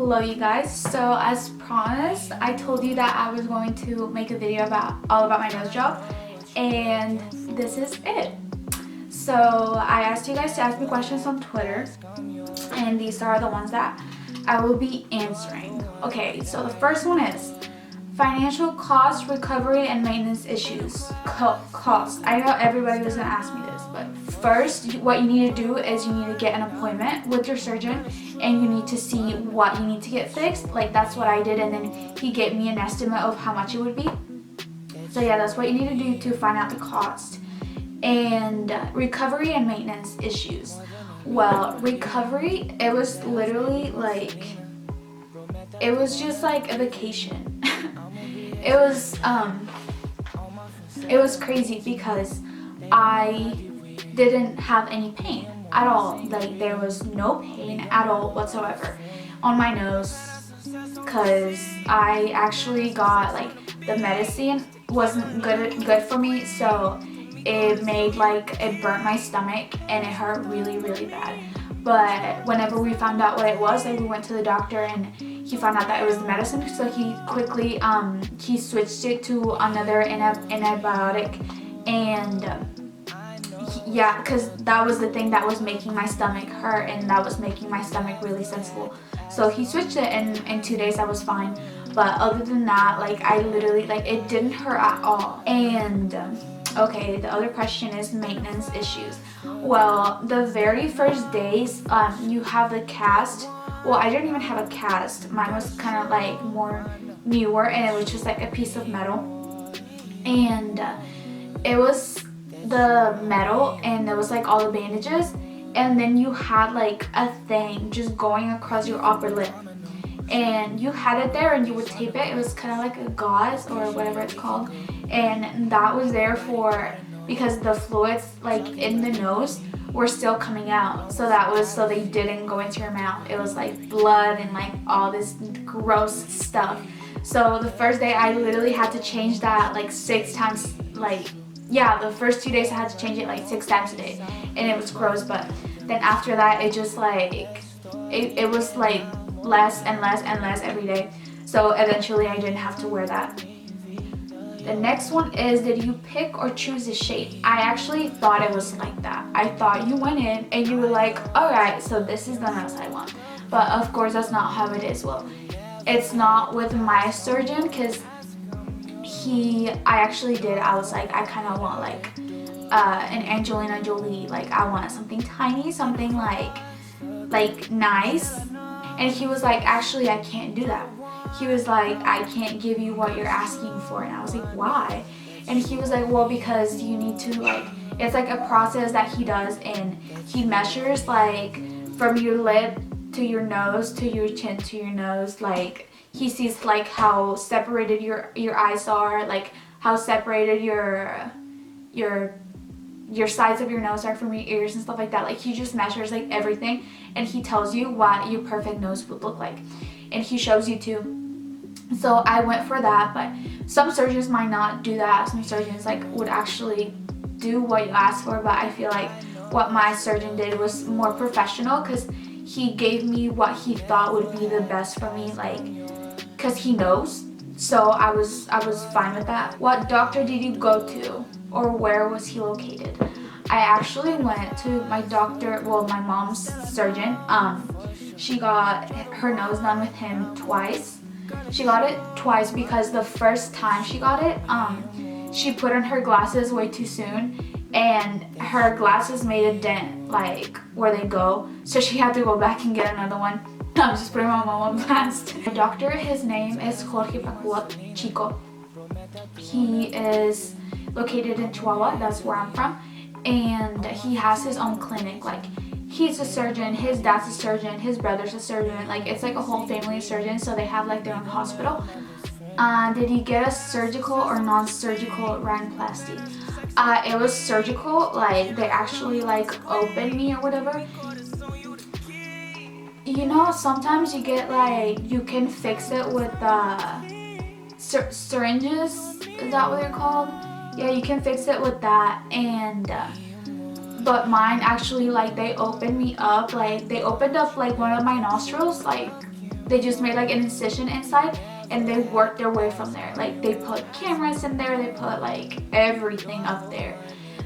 Hello you guys. So as promised, I told you that I was going to make a video all about my nose job, and this is it. So I asked you guys to ask me questions on Twitter, and these are the ones that I will be answering. Okay, so the first one is financial cost, recovery, and maintenance issues. Cost. I know everybody was going to ask me this, but first, what you need to do is you need to get an appointment with your surgeon, and you need to see what you need to get fixed. Like, that's what I did, and then he gave me an estimate of how much it would be. So yeah, that's what you need to do to find out the cost. And recovery and maintenance issues. Well, recovery, it was literally like, it was just like a vacation. It was crazy because I didn't have any pain at all. Like, there was no pain at all whatsoever on my nose, because I actually got, like, the medicine wasn't good for me, so it made, like, it burnt my stomach and it hurt really, really bad. But whenever we found out what it was, like, we went to the doctor and he found out that it was the medicine, so he quickly he switched it to another antibiotic, and yeah, because that was the thing that was making my stomach hurt, and that was making my stomach really sensible. So he switched it, and in 2 days I was fine. But other than that, like, I literally, like, it didn't hurt at all. And okay, the other question is maintenance issues. Well, the very first days, you have the cast. Well, I didn't even have a cast. Mine was kind of like more newer, and it was just like a piece of metal. And it was the metal, and there was like all the bandages, and then you had like a thing just going across your upper lip, and you had it there and you would tape it. It was kind of like a gauze or whatever it's called, and that was there for, because the fluids like in the nose were still coming out, so they didn't go into your mouth. It was like blood and like all this gross stuff. So the first day I literally had to change that like 6 times. Like, yeah, the first 2 days I had to change it like 6 times a day, and it was gross. But then after that, it just like it was like less and less and less every day. So eventually I didn't have to wear that. The next one is, did you pick or choose a shape? I actually thought it was like that. I thought you went in and you were like, alright, so this is the nose I want. But of course that's not how it is. Well, it's not with my surgeon, because I was like, I kind of want like an Angelina Jolie. Like, I want something tiny, something like nice. And he was like, actually I can't do that. He was like, I can't give you what you're asking for. And I was like, why? And he was like, well, because you need to, like, it's like a process that he does, and he measures like from your lip to your nose to your chin to your nose. Like, he sees like how separated your eyes are, like how separated your sides of your nose are from your ears and stuff like that. Like, he just measures like everything, and he tells you what your perfect nose would look like, and he shows you too. So I went for that, but some surgeons might not do that. Some surgeons like would actually do what you asked for, but I feel like what my surgeon did was more professional, because he gave me what he thought would be the best for me, like, because he knows. So I was fine with that. What doctor did you go to, or where was he located? I actually went to my doctor, well, my mom's surgeon. She got her nose done with him twice. She got it twice because the first time she got it, she put on her glasses way too soon, and her glasses made a dent, like, where they go. So she had to go back and get another one. I'm just putting my mom on blast. The doctor, his name is jorgepaq Chico. He is located in Chihuahua, that's where I'm from, and he has his own clinic. Like, he's a surgeon, his dad's a surgeon, his brother's a surgeon. Like, it's like a whole family of surgeons, so they have like their own hospital. Did he get a surgical or non-surgical rhinoplasty? It was surgical. Like, they actually like opened me or whatever. You know, sometimes you get like, you can fix it with syringes, is that what they're called? Yeah, you can fix it with that. And but mine actually, like, they opened me up, like, they opened up like one of my nostrils, like they just made like an incision inside and they worked their way from there. Like they put cameras in there, they put like everything up there.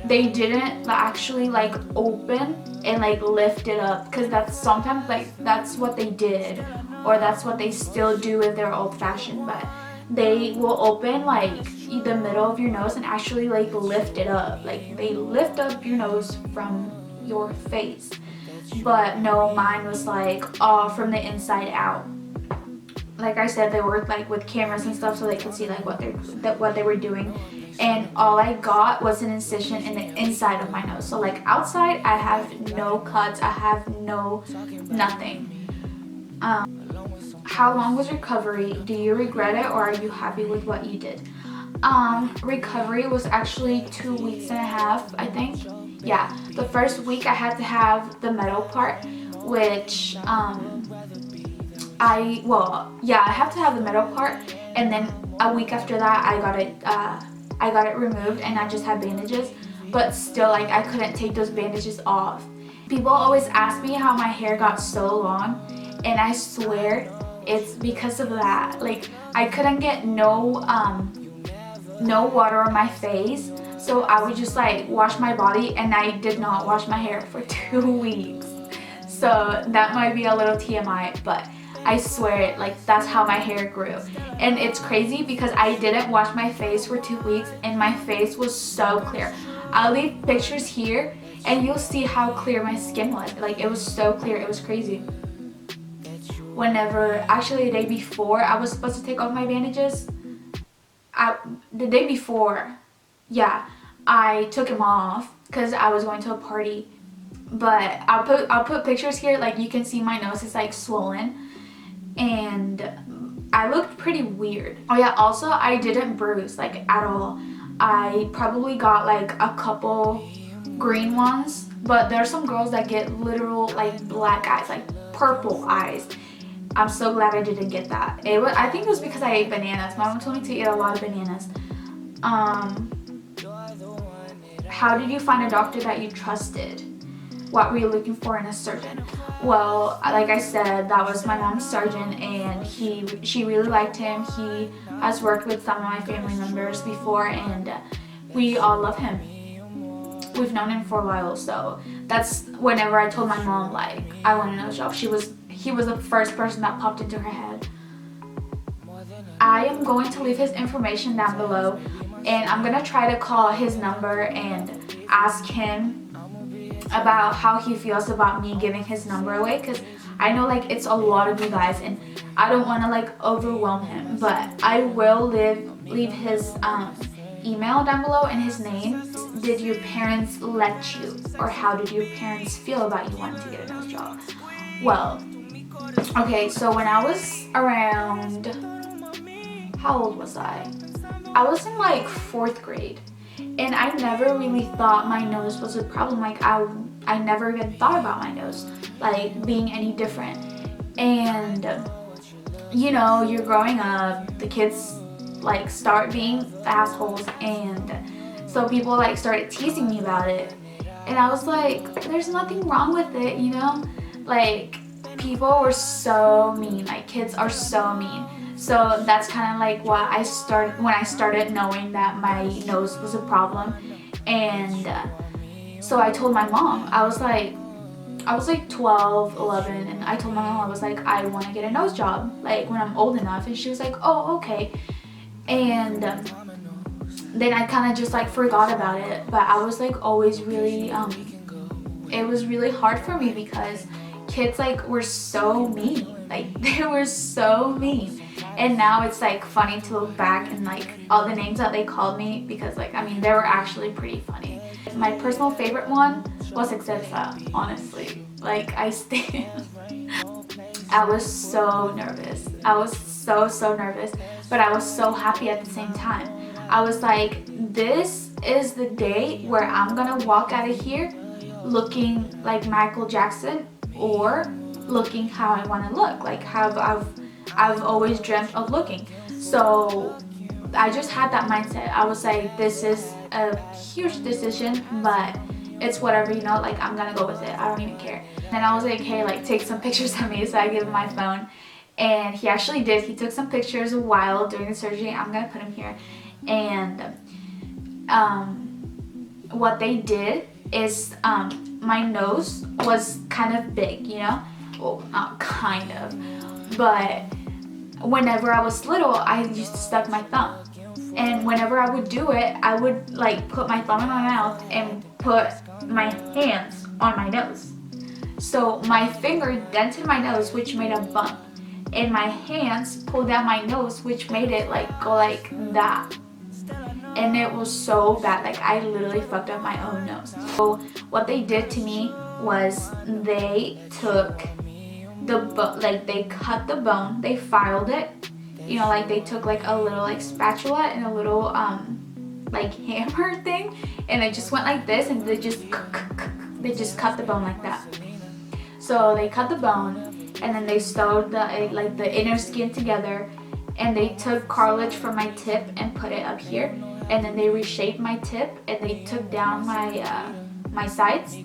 They didn't actually like open and like lift it up, because that's sometimes like that's what they did, or that's what they still do if they're old-fashioned. But they will open like the middle of your nose and actually like lift it up. Like they lift up your nose from your face. But no, mine was like all from the inside out. Like I said, they worked like with cameras and stuff so they could see like what they were doing. And all I got was an incision in the inside of my nose. So like outside, I have no cuts, I have nothing. How long was recovery? Do you regret it, or are you happy with what you did? Recovery was actually 2 weeks and a half, I think. Yeah, the first week I had to have the metal part, which I have to have the metal part, and then a week after that I got it removed and I just had bandages. But still, like, I couldn't take those bandages off. People always ask me how my hair got so long, and I swear it's because of that. Like, I couldn't get no water on my face, so I would just like wash my body, and I did not wash my hair for 2 weeks. So that might be a little TMI, but I swear, like, that's how my hair grew. And it's crazy because I didn't wash my face for 2 weeks and my face was so clear. I'll leave pictures here and you'll see how clear my skin was. Like, it was so clear, it was crazy. Actually the day before I was supposed to take off my bandages, the day before, yeah, I took them off because I was going to a party. But I'll put pictures here. Like, you can see my nose is like swollen and I looked pretty weird. Oh yeah, also I didn't bruise like at all. I probably got like a couple green ones, but there are some girls that get literal like black eyes, like purple eyes. I'm so glad I didn't get that. I think it was because I ate bananas. My mom told me to eat a lot of bananas. How did you find a doctor that you trusted? What were you looking for in a surgeon? Well, like I said, that was my mom's surgeon, and she really liked him. He has worked with some of my family members before, and we all love him. We've known him for a while, so that's whenever I told my mom like I want a nose job, he was the first person that popped into her head. I am going to leave his information down below, and I'm gonna try to call his number and ask him about how he feels about me giving his number away, because I know like it's a lot of you guys and I don't want to like overwhelm him. But I will leave his email down below and his name. Did your parents let you, or how did your parents feel about you wanting to get a nose job? Well, okay, so when I was around, how old was I? I was in like 4th grade. And I never really thought my nose was a problem. Like, I never even thought about my nose like being any different. And you know, you're growing up, the kids like start being assholes, and so people like started teasing me about it. And I was like, there's nothing wrong with it, you know? Like, people were so mean, like kids are so mean. So that's kind of like when I started knowing that my nose was a problem. And so I told my mom. I was like 12, 11, and I told my mom, I was like, I want to get a nose job like when I'm old enough. And she was like, oh, okay. And then I kind of just like forgot about it. But I was like always really it was really hard for me because kids like were so mean. Like, they were so mean. And now it's like funny to look back and like all the names that they called me, because like, I mean, they were actually pretty funny. My personal favorite one was xoxo, honestly. Like, I was so nervous. I was so nervous, but I was so happy at the same time. I was like, this is the day where I'm gonna walk out of here looking like Michael Jackson, or looking how I want to look, like how I've always dreamt of looking. So I just had that mindset. I was like, this is a huge decision, but it's whatever, you know, like I'm gonna go with it. I don't even care. And I was like, hey, like take some pictures of me. So I gave him my phone, And he actually did. He took some pictures while doing the surgery. I'm gonna put him here. And what they did is my nose was kind of big, you know? Well, not kind of, but whenever I was little, I used to stuck my thumb. And whenever I would do it, I would like put my thumb in my mouth and put my hands on my nose. So my finger dented my nose, which made a bump. And my hands pulled down my nose, which made it like go like that. And it was so bad, like I literally fucked up my own nose. So what they did to me was they took they cut the bone, they filed it, you know, like they took like a little like spatula and a little like hammer thing, and it just went like this, and they just cut the bone like that. So they cut the bone, and then they sewed the inner skin together, and they took cartilage from my tip and put it up here, and then they reshaped my tip, and they took down my sides.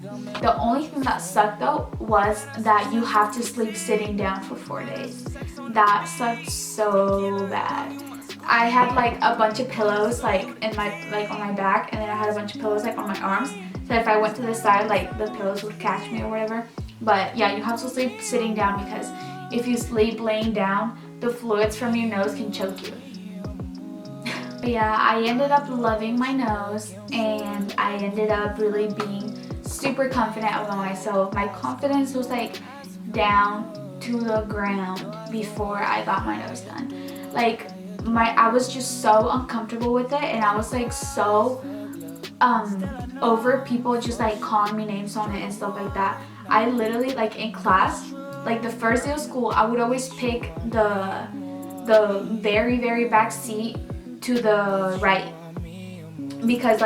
The only thing that sucked though was that you have to sleep sitting down for 4 days. That sucked so bad. I had like a bunch of pillows like in my on my back, and then I had a bunch of pillows like on my arms, so if I went to the side, like the pillows would catch me or whatever. But yeah, you have to sleep sitting down, because if you sleep laying down, the fluids from your nose can choke you. But yeah, I ended up loving my nose, and I ended up really being super confident about myself. My confidence was like down to the ground before I got my nose done. Like I was just so uncomfortable with it, and I was like so over people just like calling me names on it and stuff like that. I literally, like in class, like the first day of school, I would always pick the very, very back seat to the right, because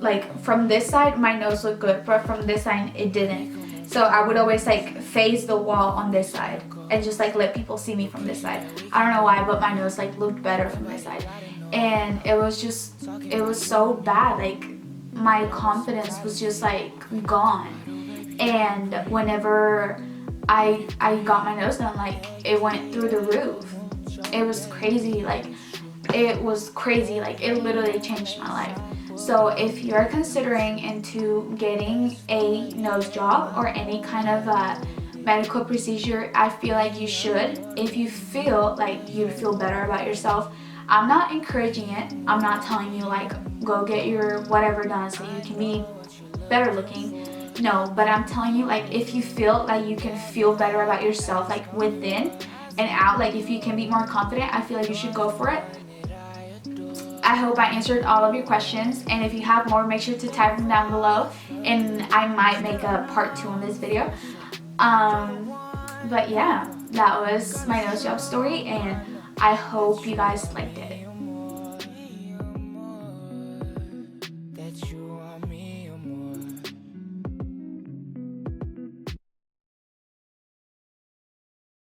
like from this side my nose looked good, but from this side it didn't. So I would always like face the wall on this side and just like let people see me from this side. I don't know why, but my nose like looked better from this side. And it was so bad. Like my confidence was just like gone. And whenever I got my nose done, like it went through the roof. It was crazy. Like it was crazy. Like it literally changed my life. So if you're considering into getting a nose job or any kind of medical procedure, I feel like you should. If you feel like you feel better about yourself, I'm not encouraging it. I'm not telling you like go get your whatever done so you can be better looking. No, but I'm telling you, like if you feel like you can feel better about yourself, like within and out, like if you can be more confident, I feel like you should go for it. I hope I answered all of your questions, and if you have more, make sure to type them down below, and I might make a part 2 on this video. But yeah, that was my nose job story, and I hope you guys liked it.